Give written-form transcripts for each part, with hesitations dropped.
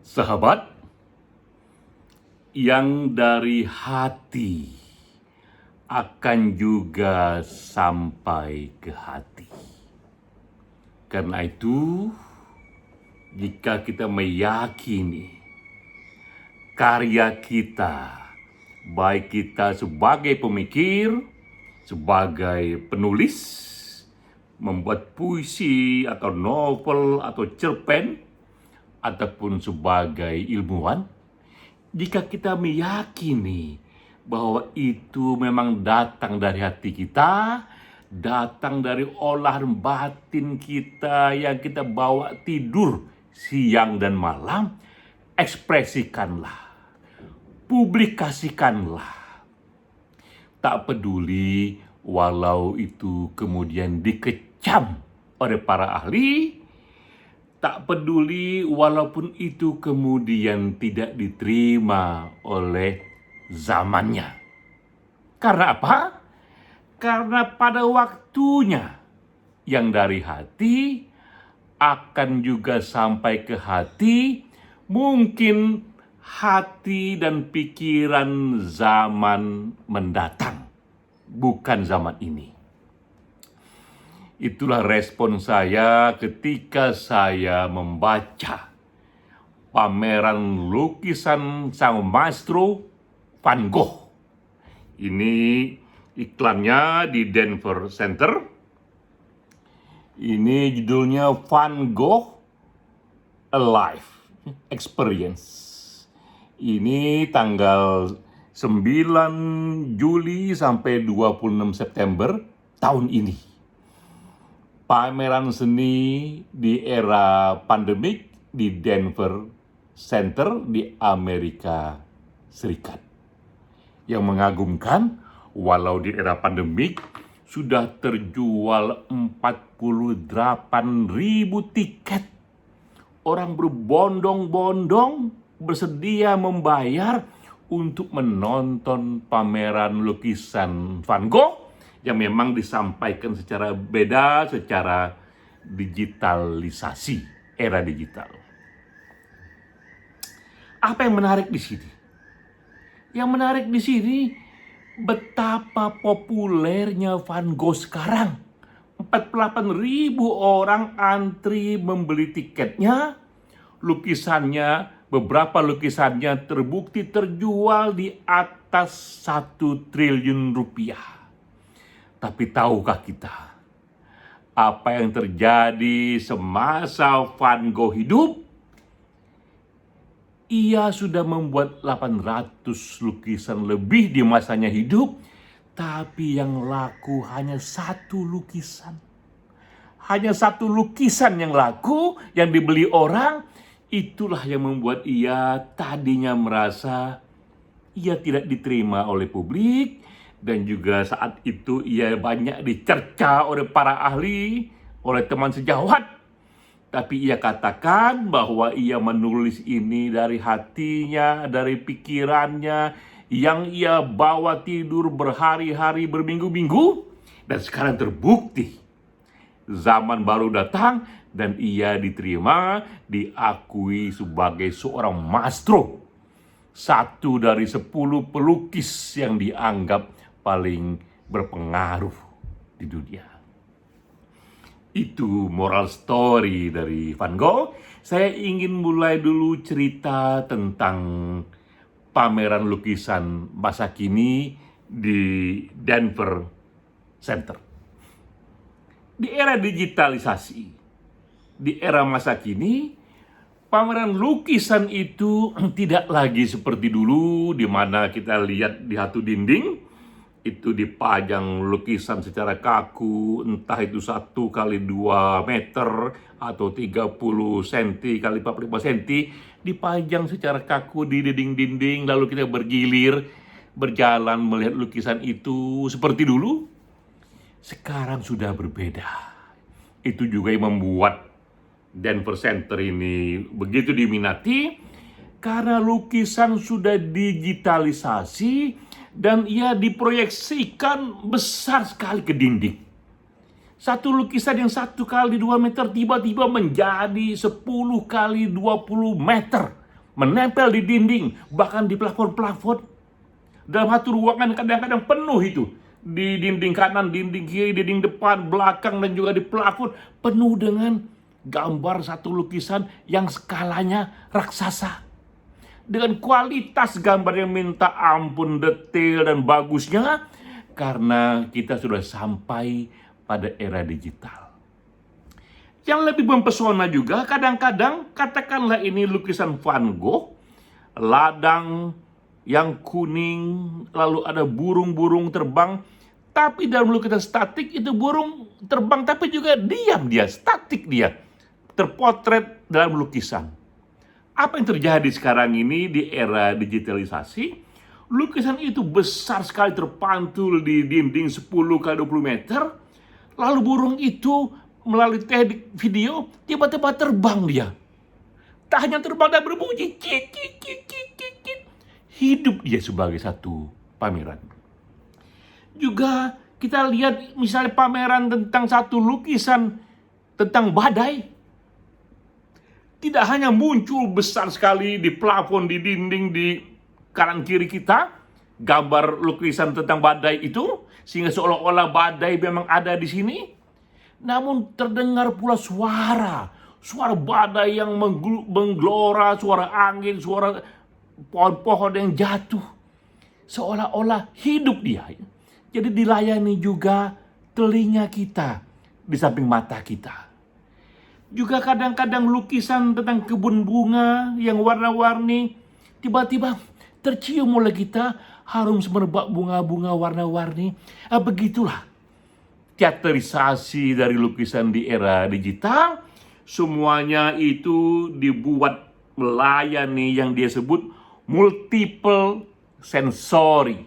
Sahabat yang dari hati akan juga sampai ke hati. Karena itu, jika kita meyakini karya kita, baik kita sebagai pemikir, sebagai penulis, membuat puisi atau novel atau cerpen, ataupun sebagai ilmuwan, jika kita meyakini bahwa itu memang datang dari hati kita, datang dari olahan batin kita yang kita bawa tidur siang dan malam, ekspresikanlah, publikasikanlah. Tak peduli walau itu kemudian dikecam oleh para ahli, tak peduli walaupun itu kemudian tidak diterima oleh zamannya. Karena apa? Karena pada waktunya yang dari hati akan juga sampai ke hati, mungkin hati dan pikiran zaman mendatang, bukan zaman ini. Itulah respon saya ketika saya membaca pameran lukisan sang maestro Van Gogh. Ini iklannya di Denver Center. Ini judulnya Van Gogh Alive Experience. Ini tanggal 9 Juli sampai 26 September tahun ini. Pameran seni di era pandemik di Denver Center di Amerika Serikat. Yang mengagumkan, walau di era pandemik sudah terjual 48.000 tiket. Orang berbondong-bondong bersedia membayar untuk menonton pameran lukisan Van Gogh yang memang disampaikan secara beda, secara digitalisasi, era digital. Apa yang menarik di sini? Yang menarik di sini betapa populernya Van Gogh sekarang. 48.000 orang antri membeli tiketnya. Lukisannya, beberapa lukisannya terbukti terjual di atas 1 triliun rupiah. Tapi tahukah kita apa yang terjadi semasa Van Gogh hidup? Ia sudah membuat 800 lukisan lebih di masanya hidup, tapi yang laku hanya 1 lukisan. Hanya 1 lukisan yang laku, yang dibeli orang. Itulah yang membuat ia tadinya merasa ia tidak diterima oleh publik, dan juga saat itu ia banyak dicerca oleh para ahli, oleh teman sejawat. Tapi ia katakan bahwa ia menulis ini dari hatinya, dari pikirannya, yang ia bawa tidur berhari-hari, berminggu-minggu. Dan sekarang terbukti, zaman baru datang dan ia diterima, diakui sebagai seorang maestro. 1 dari 10 pelukis yang dianggap paling berpengaruh di dunia. Itu moral story dari Van Gogh. Saya ingin mulai dulu cerita tentang pameran lukisan masa kini di Denver Center. Di era digitalisasi, di era masa kini, pameran lukisan itu tidak lagi seperti dulu, di mana kita lihat di satu dinding itu dipajang lukisan secara kaku, entah itu 1 kali 2 meter atau 30 cm kali 45 cm, dipajang secara kaku di dinding-dinding, lalu kita bergilir, berjalan melihat lukisan itu seperti dulu. Sekarang sudah berbeda. Itu juga yang membuat Denver Center ini begitu diminati, karena lukisan sudah digitalisasi dan ia diproyeksikan besar sekali ke dinding. Satu lukisan yang 1 kali 2 meter tiba-tiba menjadi 10 kali 20 meter. menempel di dinding, bahkan di plafon-plafon. Dalam satu ruangan kadang-kadang penuh itu. Di dinding kanan, dinding kiri, dinding depan, belakang, dan juga di plafon. Penuh dengan gambar satu lukisan yang skalanya raksasa. Dengan kualitas gambar yang minta ampun, detail dan bagusnya. Karena kita sudah sampai pada era digital. Yang lebih mempesona juga, kadang-kadang katakanlah ini lukisan Van Gogh, ladang yang kuning, lalu ada burung-burung terbang, tapi dalam lukisan statik itu burung terbang, tapi juga diam dia, statik dia, terpotret dalam lukisan. Apa yang terjadi sekarang ini di era digitalisasi? Lukisan itu besar sekali terpantul di dinding 10 kali 20 meter, lalu burung itu melalui teknik video tiba-tiba terbang dia. Tak hanya terbang dan berbunyi, cik, cik, cik, cik, cik, cik. Hidup dia sebagai satu pameran. Juga kita lihat misalnya pameran tentang satu lukisan tentang badai. Tidak hanya muncul besar sekali di plafon, di dinding, di kanan kiri kita, gambar lukisan tentang badai itu, sehingga seolah-olah badai memang ada di sini. Namun terdengar pula suara badai yang menggelora, suara angin, suara pohon-pohon yang jatuh, seolah-olah hidup dia. Jadi dilayani juga telinga kita di samping mata kita. Juga kadang-kadang lukisan tentang kebun bunga yang warna-warni, tiba-tiba tercium oleh kita harum semerbak bunga-bunga warna-warni. Begitulah teaterisasi dari lukisan di era digital. Semuanya itu dibuat melayani yang dia sebut multiple sensory.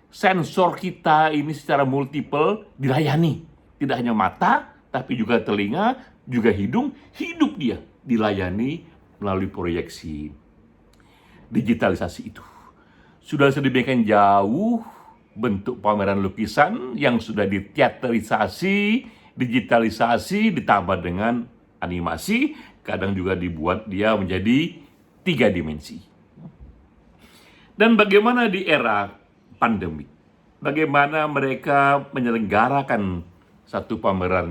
Sensor kita ini secara multiple dilayani. Tidak hanya mata, tapi juga telinga, juga hidung. Hidup dia dilayani melalui proyeksi digitalisasi itu. Sudah sedemikian jauh bentuk pameran lukisan yang sudah diteaterisasi, digitalisasi, ditambah dengan animasi. Kadang juga dibuat dia menjadi 3 dimensi. Dan bagaimana di era pandemi? Bagaimana mereka menyelenggarakan satu pameran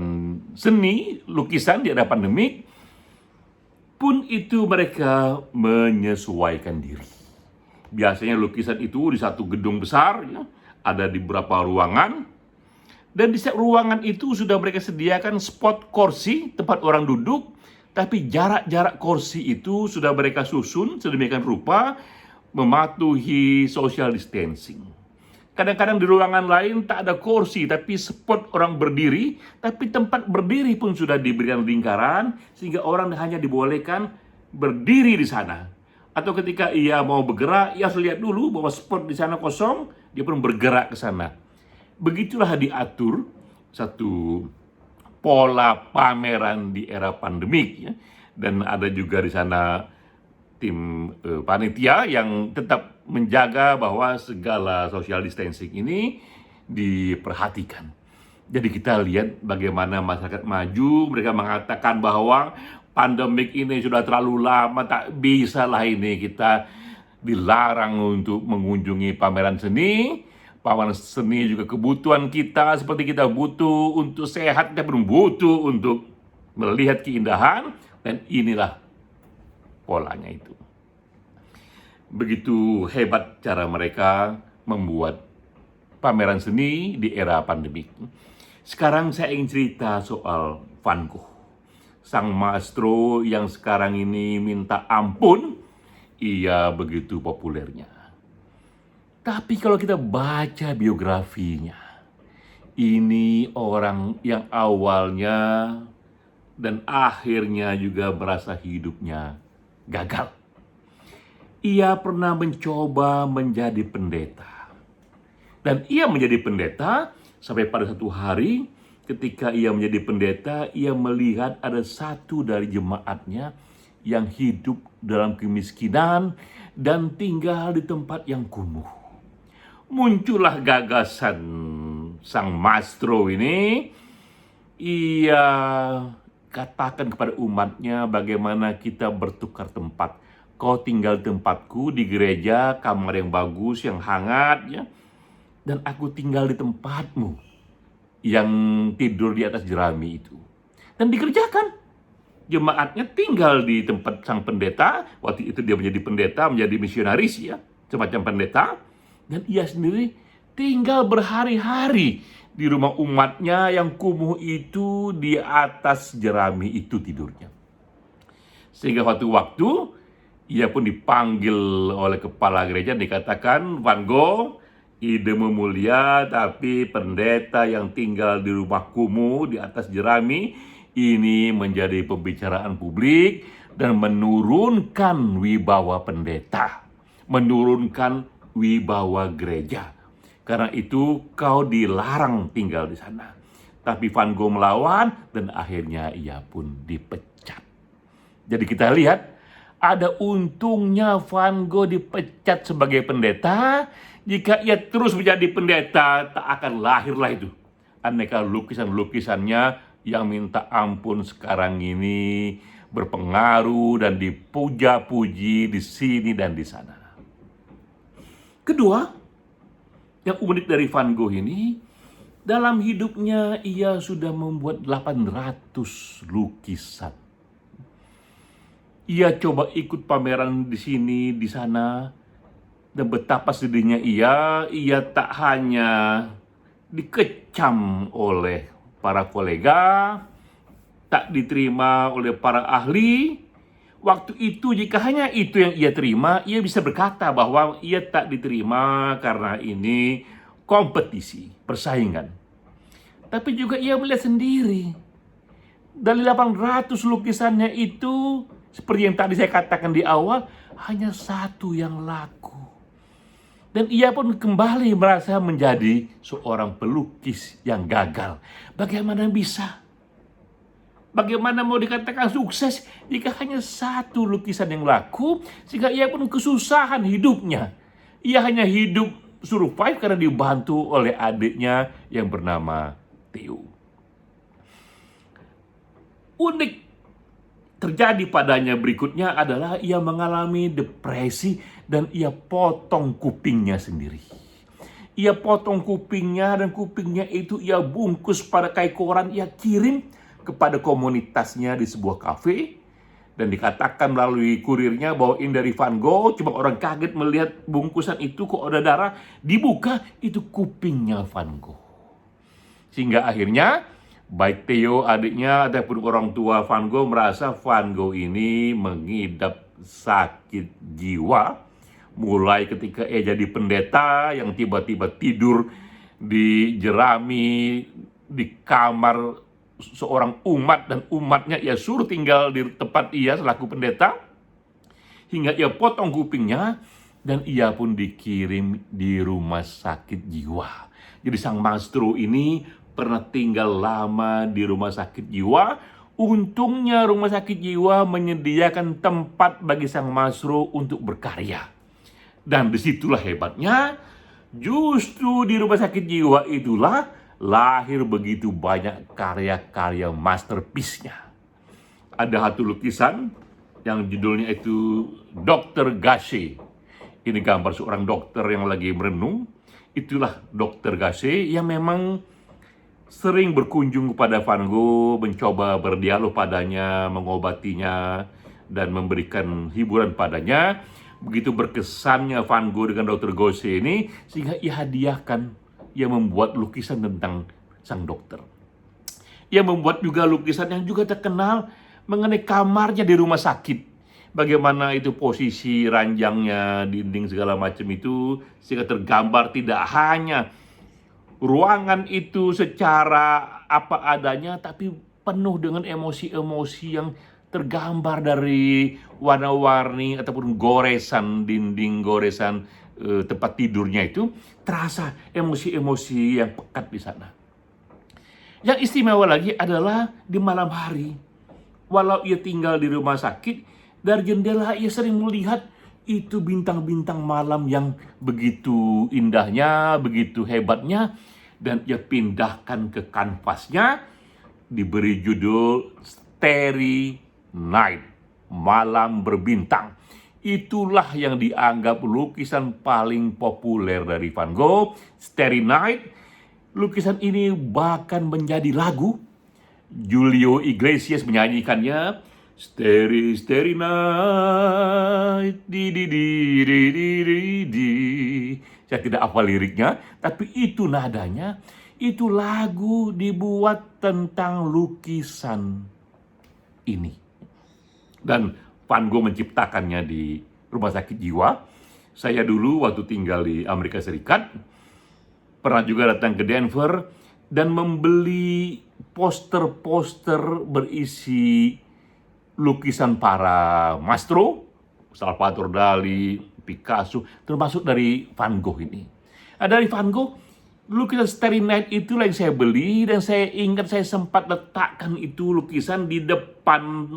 seni, lukisan di era pandemi? Pun itu mereka menyesuaikan diri. Biasanya lukisan itu di satu gedung besar, ya, ada di beberapa ruangan. Dan di setiap ruangan itu sudah mereka sediakan spot kursi, tempat orang duduk. Tapi jarak-jarak kursi itu sudah mereka susun sedemikian rupa, mematuhi social distancing. Kadang-kadang di ruangan lain tak ada kursi, tapi spot orang berdiri, tapi tempat berdiri pun sudah diberikan lingkaran, sehingga orang hanya dibolehkan berdiri di sana. Atau ketika ia mau bergerak, ia harus lihat dulu bahwa spot di sana kosong, dia pun bergerak ke sana. Begitulah diatur satu pola pameran di era pandemik, ya. Dan ada juga di sana tim panitia yang tetap menjaga bahwa segala social distancing ini diperhatikan. Jadi kita lihat bagaimana masyarakat maju, mereka mengatakan bahwa pandemik ini sudah terlalu lama, tak bisa lah ini kita dilarang untuk mengunjungi pameran seni. Pameran seni juga kebutuhan kita, seperti kita butuh untuk sehat, kita pun butuh untuk melihat keindahan, dan inilah polanya itu. Begitu hebat cara mereka membuat pameran seni di era pandemik. Sekarang saya ingin cerita soal Van Gogh, sang maestro yang sekarang ini minta ampun, ia begitu populernya. Tapi kalau kita baca biografinya, ini orang yang awalnya dan akhirnya juga merasa hidupnya gagal. Ia pernah mencoba menjadi pendeta. Dan ia menjadi pendeta sampai pada satu hari ketika ia menjadi pendeta, ia melihat ada satu dari jemaatnya yang hidup dalam kemiskinan dan tinggal di tempat yang kumuh. Muncullah gagasan sang maestro ini. Ia katakan kepada umatnya bagaimana kita bertukar tempat. kau tinggal di tempatku di gereja, kamar yang bagus, yang hangat, ya. Dan aku tinggal di tempatmu yang tidur di atas jerami itu. Dan dikerjakan. Jemaatnya tinggal di tempat sang pendeta. Waktu itu dia menjadi pendeta, menjadi misionaris, ya, semacam pendeta. Dan ia sendiri tinggal berhari-hari di rumah umatnya yang kumuh itu, di atas jerami itu tidurnya. Sehingga waktu-waktu ia pun dipanggil oleh kepala gereja, dikatakan, Van Gogh, idemu mulia, tapi pendeta yang tinggal di rumah kumuh di atas jerami ini menjadi pembicaraan publik dan menurunkan wibawa pendeta, menurunkan wibawa gereja. Karena itu kau dilarang tinggal di sana. Tapi Van Gogh melawan dan akhirnya ia pun dipecat. Jadi kita lihat, ada untungnya Van Gogh dipecat sebagai pendeta. Jika ia terus menjadi pendeta, tak akan lahirlah itu aneka lukisan-lukisannya yang minta ampun sekarang ini berpengaruh dan dipuja-puji di sini dan di sana. Kedua, yang unik dari Van Gogh ini, dalam hidupnya ia sudah membuat 800 lukisan. Ia coba ikut pameran di sini, di sana, dan betapa sedihnya ia tak hanya dikecam oleh para kolega, tak diterima oleh para ahli. Waktu itu jika hanya itu yang ia terima, ia bisa berkata bahwa ia tak diterima karena ini kompetisi, persaingan. Tapi juga ia melihat sendiri, dari 800 lukisannya itu, seperti yang tadi saya katakan di awal, hanya satu yang laku. Dan ia pun kembali merasa menjadi seorang pelukis yang gagal. Bagaimana bisa? Bagaimana mau dikatakan sukses jika hanya satu lukisan yang laku, sehingga ia pun kesusahan hidupnya. Ia hanya hidup survive karena dibantu oleh adiknya yang bernama Theo. Unik terjadi padanya berikutnya adalah ia mengalami depresi dan ia potong kupingnya sendiri. Ia potong kupingnya dan kupingnya itu ia bungkus pada kain koran, ia kirim kepada komunitasnya di sebuah kafe. Dan dikatakan melalui kurirnya bahwa ini dari Van Gogh. Cuma orang kaget melihat bungkusan itu, kok ada darah. Dibuka, itu kupingnya Van Gogh. Sehingga akhirnya baik Theo adiknya ataupun orang tua Van Gogh merasa Van Gogh ini mengidap sakit jiwa. Mulai ketika ia jadi pendeta yang tiba-tiba tidur di jerami, di kamar seorang umat, dan umatnya ia suruh tinggal di tempat ia selaku pendeta, hingga ia potong kupingnya dan ia pun dikirim di rumah sakit jiwa. Jadi sang maestro ini pernah tinggal lama di rumah sakit jiwa. Untungnya rumah sakit jiwa menyediakan tempat bagi sang maestro untuk berkarya. Dan disitulah hebatnya, justru di rumah sakit jiwa itulah lahir begitu banyak karya-karya masterpiece-nya. Ada satu lukisan yang judulnya itu Dr. Gachet. Ini gambar seorang dokter yang lagi merenung. Itulah Dr. Gachet yang memang sering berkunjung kepada Van Gogh, mencoba berdialog padanya, mengobatinya, dan memberikan hiburan padanya. Begitu berkesannya Van Gogh dengan Dr. Gachet ini, sehingga ia hadiahkan, ia membuat lukisan tentang sang dokter. Ia membuat juga lukisan yang juga terkenal mengenai kamarnya di rumah sakit. Bagaimana itu posisi ranjangnya, dinding segala macam itu, sehingga tergambar tidak hanya ruangan itu secara apa adanya, tapi penuh dengan emosi-emosi yang tergambar dari warna-warni ataupun goresan dinding, goresan tempat tidurnya itu, terasa emosi-emosi yang pekat di sana. Yang istimewa lagi adalah di malam hari, walau ia tinggal di rumah sakit, dari jendela ia sering melihat itu bintang-bintang malam yang begitu indahnya, begitu hebatnya, dan ia pindahkan ke kanvasnya, diberi judul Starry Night, malam berbintang. itulah yang dianggap lukisan paling populer dari Van Gogh, Starry Night. Lukisan ini bahkan menjadi lagu. Julio Iglesias menyanyikannya, Starry, Starry Night, di di di di di di di. Saya tidak hafal liriknya, tapi itu nadanya. Itu lagu dibuat tentang lukisan ini. Dan Van Gogh menciptakannya di rumah sakit jiwa. Saya dulu waktu tinggal di Amerika Serikat, pernah juga datang ke Denver dan membeli poster-poster berisi lukisan para maestro, Salvador Dali, Picasso, termasuk dari Van Gogh ini. Nah, dari Van Gogh, lukisan Starry Night itulah yang saya beli, dan saya ingat saya sempat letakkan itu lukisan di depan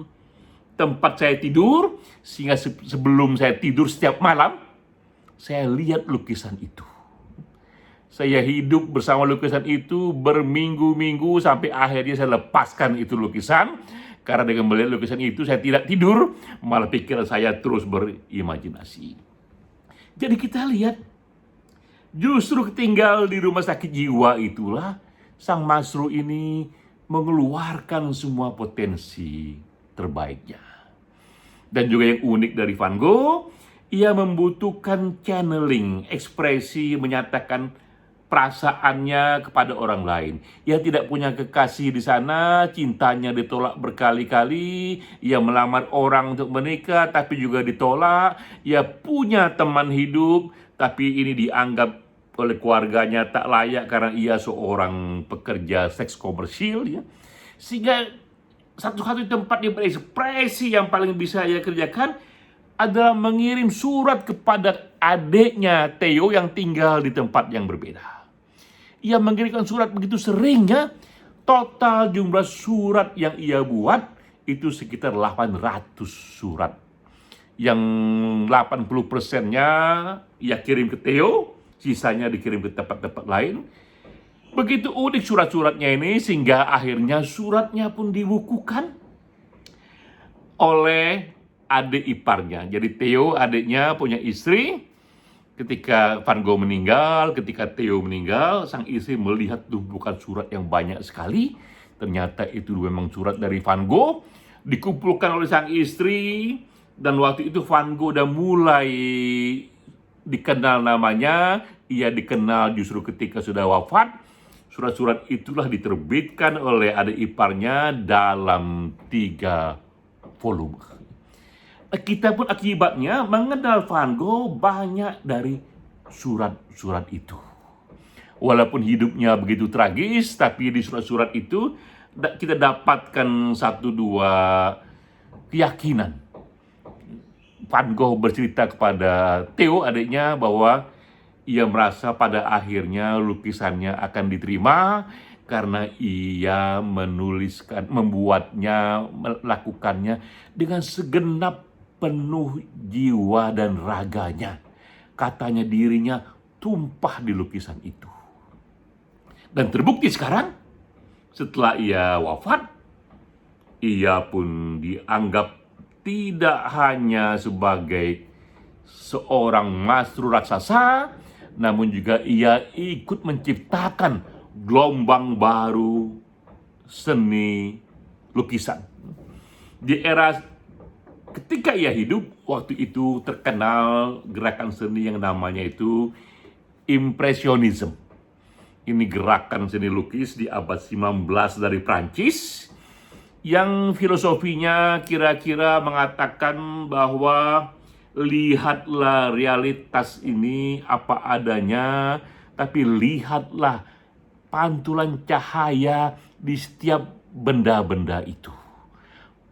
tempat saya tidur, sehingga sebelum saya tidur setiap malam, saya lihat lukisan itu. Saya hidup bersama lukisan itu berminggu-minggu sampai akhirnya saya lepaskan itu lukisan. Karena dengan melihat lukisan itu saya tidak tidur, malah pikiran saya terus berimajinasi. Jadi kita lihat, justru tinggal di rumah sakit jiwa itulah sang maestro ini mengeluarkan semua potensi terbaiknya. Dan juga yang unik dari Van Gogh, ia membutuhkan channeling, ekspresi menyatakan perasaannya kepada orang lain. Ia tidak punya kekasih di sana, cintanya ditolak berkali-kali, ia melamar orang untuk menikah tapi juga ditolak. Ia punya teman hidup tapi ini dianggap oleh keluarganya tak layak karena ia seorang pekerja seks komersil, ya. Sehingga satu-satunya tempat dia berekspresi yang paling bisa ia kerjakan adalah mengirim surat kepada adiknya Theo yang tinggal di tempat yang berbeda. Ia mengirimkan surat begitu seringnya, total jumlah surat yang ia buat itu sekitar 800 surat. Yang 80%-nya ia kirim ke Theo, sisanya dikirim ke tempat-tempat lain. Begitu unik surat-suratnya ini, sehingga akhirnya suratnya pun dibukukan oleh adik iparnya. Jadi Theo adiknya punya istri. Ketika Van Gogh meninggal, ketika Theo meninggal, sang istri melihat tumpukan surat yang banyak sekali. Ternyata itu memang surat dari Van Gogh, dikumpulkan oleh sang istri. Dan waktu itu Van Gogh udah mulai dikenal namanya. Ia dikenal justru ketika sudah wafat. Surat-surat itulah diterbitkan oleh adik iparnya dalam 3 volume. Kita pun akibatnya mengenal Van Gogh banyak dari surat-surat itu. Walaupun hidupnya begitu tragis, tapi di surat-surat itu kita dapatkan 1-2 keyakinan. Van Gogh bercerita kepada Theo adiknya bahwa ia merasa pada akhirnya lukisannya akan diterima karena ia membuatnya, melakukannya dengan segenap penuh jiwa dan raganya. Katanya dirinya tumpah di lukisan itu. Dan terbukti sekarang, setelah ia wafat, ia pun dianggap tidak hanya sebagai seorang maestro raksasa, namun juga ia ikut menciptakan gelombang baru seni lukisan. Di era ketika ia hidup, waktu itu terkenal gerakan seni yang namanya itu Impressionism. Ini gerakan seni lukis di abad 19 dari Prancis yang filosofinya kira-kira mengatakan bahwa lihatlah realitas ini apa adanya, tapi lihatlah pantulan cahaya di setiap benda-benda itu.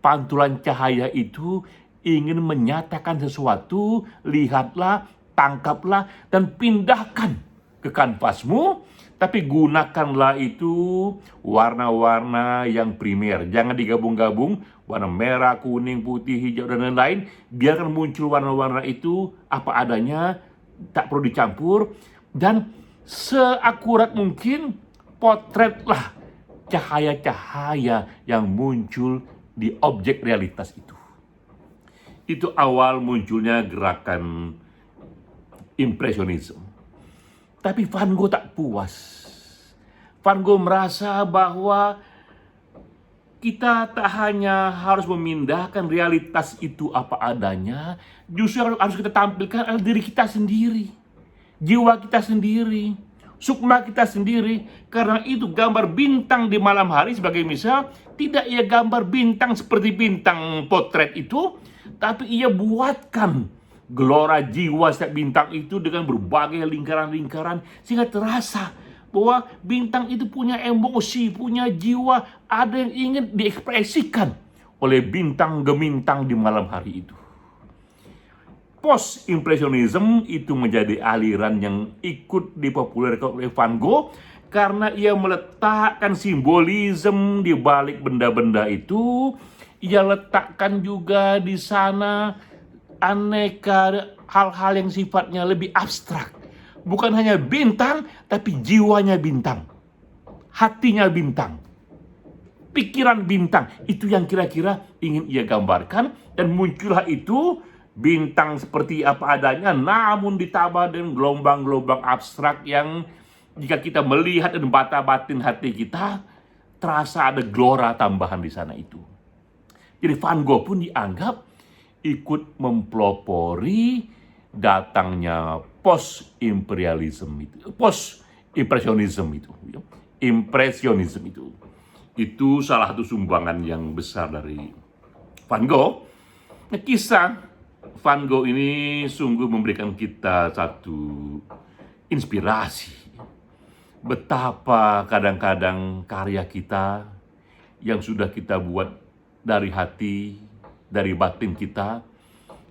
Pantulan cahaya itu ingin menyatakan sesuatu, lihatlah, tangkaplah, dan pindahkan ke kanvasmu, tapi gunakanlah itu warna-warna yang primer. Jangan digabung-gabung, warna merah, kuning, putih, hijau, dan lain-lain. Biarkan muncul warna-warna itu apa adanya, tak perlu dicampur, dan seakurat mungkin potretlah cahaya-cahaya yang muncul di objek realitas itu. itu awal munculnya gerakan impresionisme. Tapi Van Gogh tak puas. Van Gogh merasa bahwa kita tak hanya harus memindahkan realitas itu apa adanya, justru harus kita tampilkan adalah diri kita sendiri, jiwa kita sendiri, sukma kita sendiri. Karena itu gambar bintang di malam hari sebagai misal, tidak ia gambar bintang seperti bintang potret itu, tapi ia buatkan gelora jiwa setiap bintang itu dengan berbagai lingkaran-lingkaran, sehingga terasa bahwa bintang itu punya emosi, punya jiwa, ada yang ingin diekspresikan oleh bintang gemintang di malam hari itu. Post-impressionism itu menjadi aliran yang ikut dipopulerkan oleh Van Gogh karena ia meletakkan simbolisme di balik benda-benda itu. Ia letakkan juga di sana aneka hal-hal yang sifatnya lebih abstrak. Bukan hanya bintang, tapi jiwanya bintang, hatinya bintang, pikiran bintang. Itu yang kira-kira ingin ia gambarkan, dan muncullah itu bintang seperti apa adanya, namun ditambah dengan gelombang-gelombang abstrak yang jika kita melihat dan bata batin hati kita, terasa ada gelora tambahan di sana itu. Jadi Van Gogh pun dianggap ikut mempelopori datangnya post-impresionisme itu. Itu salah satu sumbangan yang besar dari Van Gogh. Kisah Van Gogh ini sungguh memberikan kita satu inspirasi. Betapa kadang-kadang karya kita yang sudah kita buat dari hati, dari batin kita,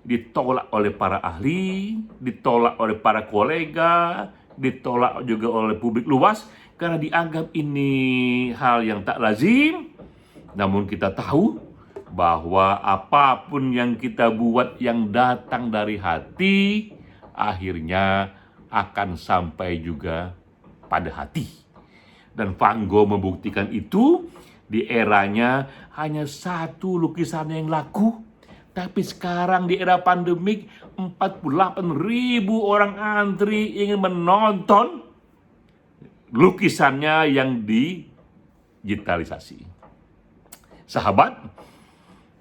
ditolak oleh para ahli, ditolak oleh para kolega, ditolak juga oleh publik luas karena dianggap ini hal yang tak lazim. Namun kita tahu bahwa apapun yang kita buat yang datang dari hati, akhirnya akan sampai juga pada hati. Dan Van Gogh membuktikan itu. Di eranya hanya satu lukisan yang laku, tapi sekarang di era pandemik 48.000 orang antri ingin menonton lukisannya yang digitalisasi. Sahabat,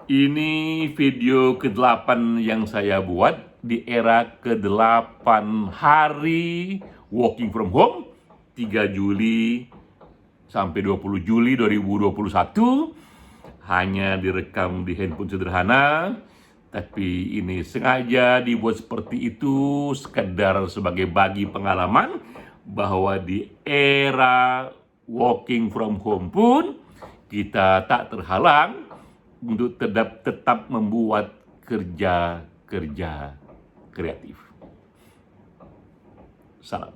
ini video ke-8 yang saya buat di era ke-8 hari working from home, 3 Juli sampai 20 Juli 2021. Hanya direkam di handphone sederhana, tapi ini sengaja dibuat seperti itu sekedar sebagai bagi pengalaman bahwa di era working from home pun kita tak terhalang untuk tetap membuat kerja kreatif. Salam.